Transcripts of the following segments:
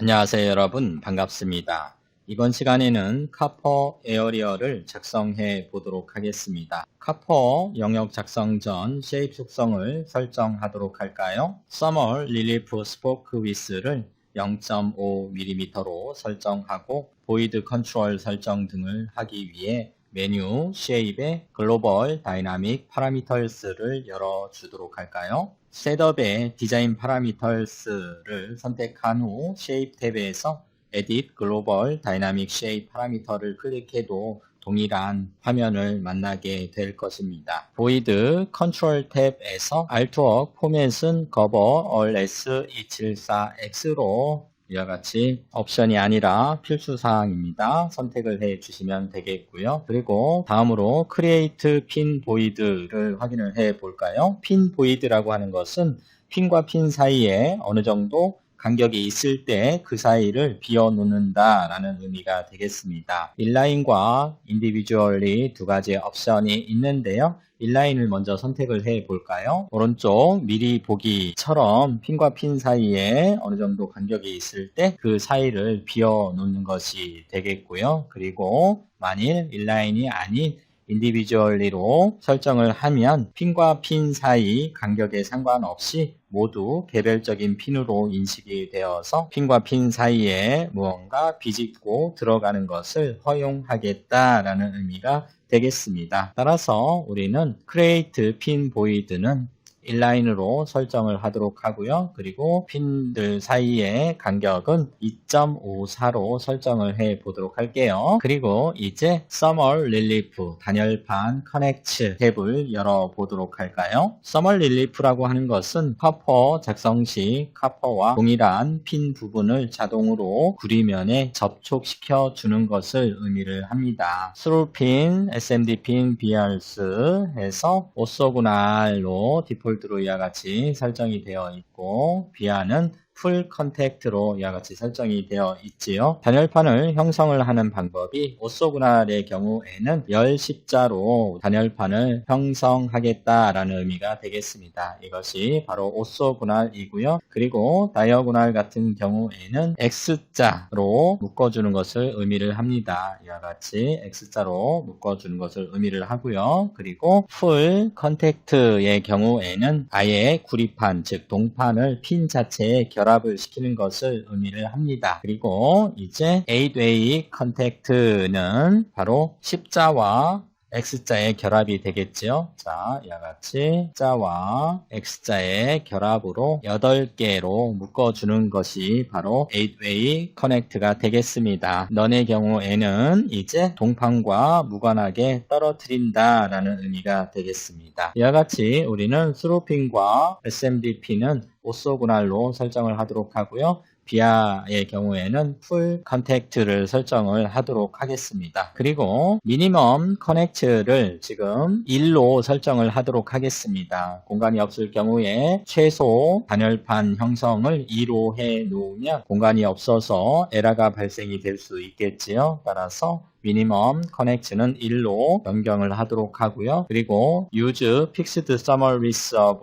안녕하세요 여러분 반갑습니다. 이번 시간에는 카퍼 에어리어를 작성해 보도록 하겠습니다. 카퍼 영역 작성 전 쉐입 속성을 설정하도록 할까요? 서멀 릴리프 스포크 위스를 0.5mm로 설정하고 보이드 컨트롤 설정 등을 하기 위해 메뉴 쉐입의 글로벌 다이나믹 파라미터스를 열어주도록 할까요? 셋업의 디자인 파라미터스를 선택한 후 쉐입 탭에서 Edit Global Dynamic Shape 파라미터를 클릭해도 동일한 화면을 만나게 될 것입니다. 보이드 컨트롤 탭에서 Artwork 포맷은 cover all S274X로 이와 같이 옵션이 아니라 필수사항입니다. 선택을 해 주시면 되겠고요. 그리고 다음으로 Create Pin Void를 확인을 해 볼까요? Pin Void라고 하는 것은 핀과 핀 사이에 어느 정도 간격이 있을 때 그 사이를 비워 놓는다 라는 의미가 되겠습니다. 인라인과 인디비주얼리 두 가지 옵션이 있는데요. 인라인을 먼저 선택을 해 볼까요? 오른쪽 미리 보기처럼 핀과 핀 사이에 어느 정도 간격이 있을 때 그 사이를 비워 놓는 것이 되겠고요. 그리고 만일 인라인이 아닌 인디비주얼리로 설정을 하면 핀과 핀 사이 간격에 상관없이 모두 개별적인 핀으로 인식이 되어서 핀과 핀 사이에 무언가 비집고 들어가는 것을 허용하겠다라는 의미가 되겠습니다. 따라서 우리는 Create Pin Void는 인라인으로 설정을 하도록 하고요. 그리고 핀들 사이의 간격은 2.54로 설정을 해 보도록 할게요. 그리고 이제 Summer Relief 단열판 Connect 탭을 열어 보도록 할까요? Summer Relief라고 하는 것은 카퍼 작성 시 카퍼와 동일한 핀 부분을 자동으로 구리면에 접촉시켜 주는 것을 의미를 합니다. Through Pin, SMD Pin, BRS 해서 오소구날로 디폴트로 이와 같이 설정이 되어 있고 비아는 풀 컨택트로 이와 같이 설정이 되어 있지요. 단열판을 형성을 하는 방법이 오소구날의 경우에는 열 십자로 단열판을 형성하겠다라는 의미가 되겠습니다. 이것이 바로 오소구날이고요. 그리고 다이어구날 같은 경우에는 X자로 묶어주는 것을 의미를 합니다. 이와 같이 X자로 묶어주는 것을 의미를 하고요. 그리고 풀 컨택트의 경우에는 아예 구리판, 즉 동판을 핀 자체에 결합을 시키는 것을 의미를 합니다. 그리고 이제 8-way contact는 바로 십자와 X자의 결합이 되겠죠. 자, 이와 같이 X자와 X자의 결합으로 8개로 묶어주는 것이 바로 8-way connect가 되겠습니다. 넌의 경우에는 이제 동판과 무관하게 떨어뜨린다라는 의미가 되겠습니다. 이와 같이 우리는 스로핀과 SMDP는 오소구날로 설정을 하도록 하고요. 비아의 경우에는 풀 컨택트를 설정을 하도록 하겠습니다. 그리고 미니멈 커넥트를 지금 1로 설정을 하도록 하겠습니다. 공간이 없을 경우에 최소 단열판 형성을 2로 해 놓으면 공간이 없어서 에러가 발생이 될 수 있겠지요. 따라서 미니멈 커넥트는 1로 변경을 하도록 하고요. 그리고 use fixed summer reserve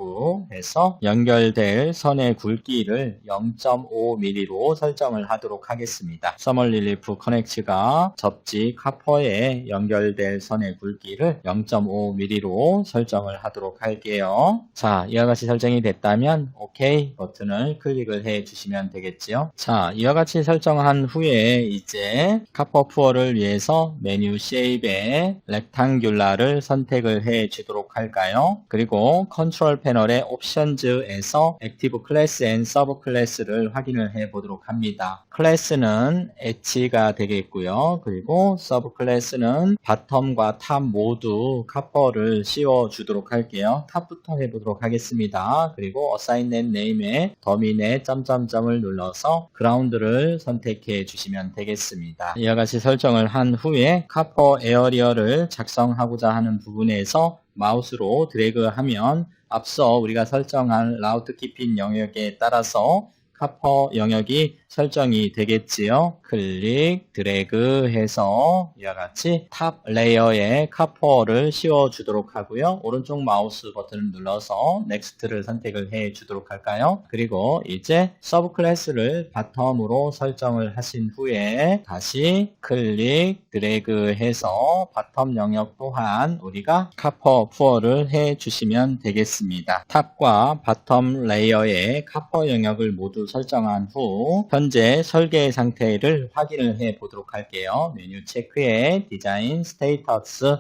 해서 연결될 선의 굵기를 0.5mm로 설정을 하도록 하겠습니다. summer relief connect가 접지 카퍼에 연결될 선의 굵기를 0.5mm로 설정을 하도록 할게요. 자, 이와 같이 설정이 됐다면 OK 버튼을 클릭을 해 주시면 되겠지요. 자, 이와 같이 설정한 후에 이제 카퍼 푸어를 위해서 메뉴 쉐입에 렉탱귤라를 선택을 해 주도록 할까요? 그리고 컨트롤 패널의 옵션즈에서 액티브 클래스 앤 서브 클래스를 확인을 해 보도록 합니다. 클래스는 H가 되겠고요. 그리고 서브 클래스는 바텀과 탑 모두 카퍼를 씌워 주도록 할게요. 탑부터 해 보도록 하겠습니다. 그리고 어사인넷 네임에 더미넷 점점점을 눌러서 그라운드를 선택해 주시면 되겠습니다. 이와 같이 설정을 한 후에 카퍼 에어리어를 작성하고자 하는 부분에서 마우스로 드래그하면 앞서 우리가 설정한 라우트 키핀 영역에 따라서 카퍼 영역이 설정이 되겠지요. 클릭, 드래그 해서 이와 같이 탑 레이어에 카퍼를 씌워주도록 하고요. 오른쪽 마우스 버튼을 눌러서 넥스트를 선택을 해 주도록 할까요? 그리고 이제 서브 클래스를 바텀으로 설정을 하신 후에 다시 클릭, 드래그 해서 바텀 영역 또한 우리가 카퍼 푸어를 해 주시면 되겠습니다. 탑과 바텀 레이어에 카퍼 영역을 모두 설정한 후 현재 설계 상태를 확인을 해 보도록 할게요. 메뉴 체크에 디자인 스테이터스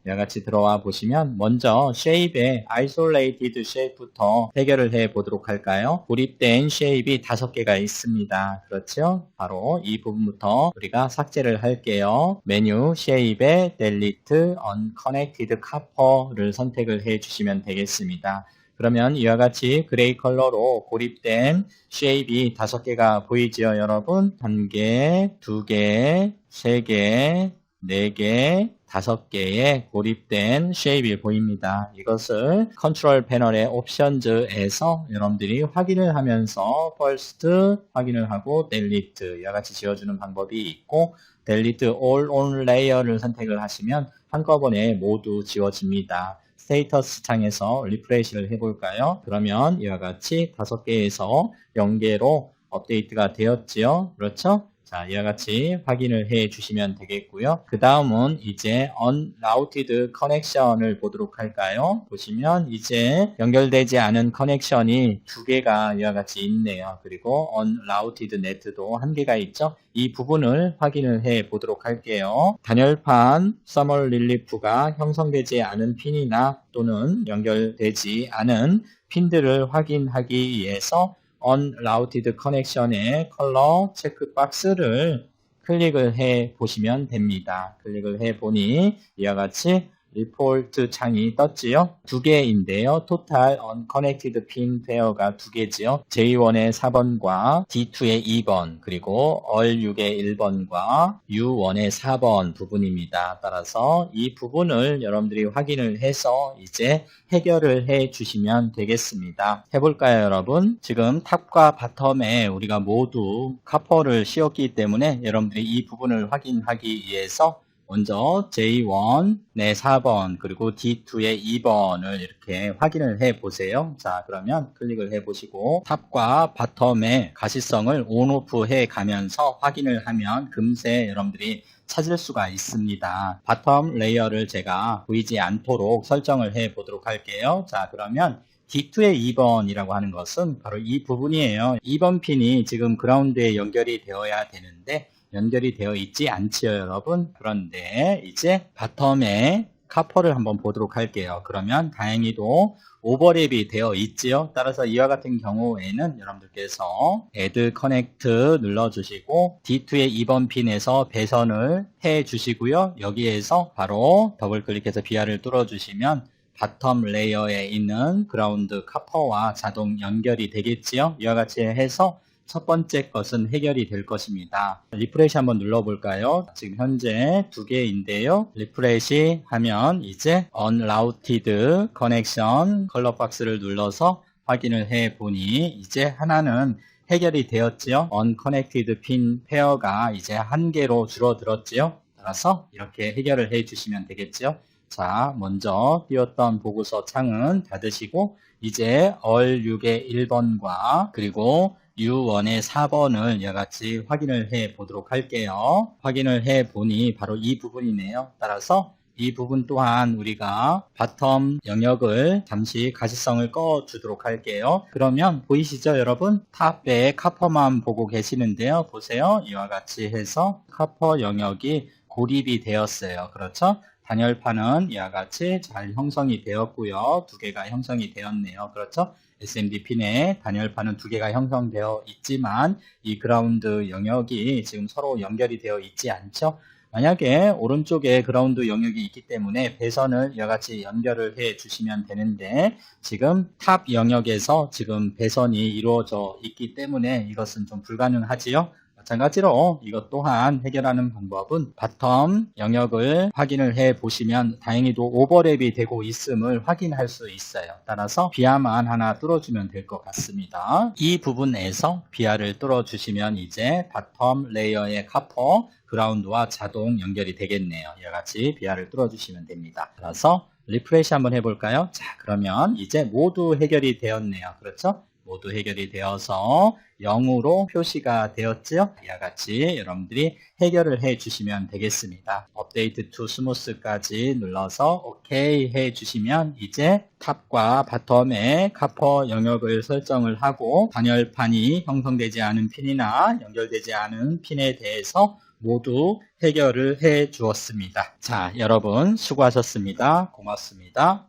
이와 같이 들어와 보시면 먼저 쉐입의 아이솔레이티드 쉐입부터 해결을 해 보도록 할까요? 고립된 쉐입이 5개가 있습니다. 그렇죠? 바로 이 부분부터 우리가 삭제를 할게요. 메뉴 쉐입에 델리트 언커넥티드 카퍼를 선택을 해 주시면 되겠습니다. 그러면 이와 같이 그레이 컬러로 고립된 쉐입이 5개가 보이지요, 여러분? 1개, 2개, 3개, 4개, 5개의 고립된 쉐입이 보입니다. 이것을 컨트롤 패널의 옵션즈에서 여러분들이 확인을 하면서 first 확인을 하고 delete 이와 같이 지워주는 방법이 있고 delete all on layer를 선택을 하시면 한꺼번에 모두 지워집니다. 스테이터스 창에서 리프레시를 해볼까요? 그러면 이와 같이 5개에서 0개로 업데이트가 되었지요. 그렇죠? 자, 이와 같이 확인을 해 주시면 되겠고요. 그 다음은 이제 unrouted connection을 보도록 할까요? 보시면 이제 연결되지 않은 커넥션이 2개가 이와 같이 있네요. 그리고 unrouted net도 1개가 있죠. 이 부분을 확인을 해 보도록 할게요. 단열판 서멀 릴리프가 형성되지 않은 핀이나 또는 연결되지 않은 핀들을 확인하기 위해서 unrouted connection의 컬러 체크박스를 클릭을 해 보시면 됩니다. 클릭을 해 보니 이와 같이 리포트 창이 떴지요. 2개인데요. 토탈 unconnected pin 페어가 2개지요. J1의 4번과 D2의 2번 그리고 R6의 1번과 U1의 4번 부분입니다. 따라서 이 부분을 여러분들이 확인을 해서 이제 해결을 해 주시면 되겠습니다. 해볼까요, 여러분? 지금 탑과 바텀에 우리가 모두 카퍼를 씌웠기 때문에 여러분들이 이 부분을 확인하기 위해서 먼저 J1, 네 4번, 그리고 D2의 2번을 이렇게 확인을 해 보세요. 자, 그러면 클릭을 해 보시고 탑과 바텀의 가시성을 온, 오프 해 가면서 확인을 하면 금세 여러분들이 찾을 수가 있습니다. 바텀 레이어를 제가 보이지 않도록 설정을 해 보도록 할게요. 자, 그러면 D2의 2번이라고 하는 것은 바로 이 부분이에요. 2번 핀이 지금 그라운드에 연결이 되어야 되는데 연결이 되어 있지 않지요, 여러분? 그런데 이제 바텀에 카퍼를 한번 보도록 할게요. 그러면 다행히도 오버랩이 되어 있지요. 따라서 이와 같은 경우에는 여러분들께서 Add Connect 눌러주시고 D2의 2번 핀에서 배선을 해 주시고요. 여기에서 바로 더블 클릭해서 BR을 뚫어주시면 바텀 레이어에 있는 그라운드 카퍼와 자동 연결이 되겠지요. 이와 같이 해서 첫 번째 것은 해결이 될 것입니다. 리프레시 한번 눌러볼까요? 지금 현재 2개인데요. 리프레시 하면 이제 unrouted connection 컬러 박스를 눌러서 확인을 해 보니 이제 하나는 해결이 되었지요. unconnected pin 페어가 이제 1개로 줄어들었지요. 따라서 이렇게 해결을 해 주시면 되겠지요. 자, 먼저 띄웠던 보고서 창은 닫으시고 이제 R6의 1번과 그리고 U1의 4번을 이와 같이 확인을 해 보도록 할게요. 확인을 해 보니 바로 이 부분이네요. 따라서 이 부분 또한 우리가 바텀 영역을 잠시 가시성을 꺼 주도록 할게요. 그러면 보이시죠, 여러분? 탑에 카퍼만 보고 계시는데요. 보세요. 이와 같이 해서 카퍼 영역이 고립이 되었어요. 그렇죠? 단열판은 이와 같이 잘 형성이 되었고요. 2개가 형성이 되었네요. 그렇죠? SMD 핀에 단열판은 2개가 형성되어 있지만 이 그라운드 영역이 지금 서로 연결이 되어 있지 않죠? 만약에 오른쪽에 그라운드 영역이 있기 때문에 배선을 이와 같이 연결을 해 주시면 되는데 지금 탑 영역에서 지금 배선이 이루어져 있기 때문에 이것은 좀 불가능하지요? 마찬가지로 이것 또한 해결하는 방법은 바텀 영역을 확인을 해 보시면 다행히도 오버랩이 되고 있음을 확인할 수 있어요. 따라서 비아만 하나 뚫어주면 될 것 같습니다. 이 부분에서 비아를 뚫어주시면 이제 바텀 레이어의 카퍼 그라운드와 자동 연결이 되겠네요. 이와 같이 비아를 뚫어주시면 됩니다. 따라서 리프레시 한번 해볼까요? 자, 그러면 이제 모두 해결이 되었네요. 그렇죠? 모두 해결이 되어서 0으로 표시가 되었죠? 이와 같이 여러분들이 해결을 해 주시면 되겠습니다. 업데이트 투 스무스까지 눌러서 OK 해 주시면 이제 탑과 바텀의 카퍼 영역을 설정을 하고 단열판이 형성되지 않은 핀이나 연결되지 않은 핀에 대해서 모두 해결을 해 주었습니다. 자, 여러분 수고하셨습니다. 고맙습니다.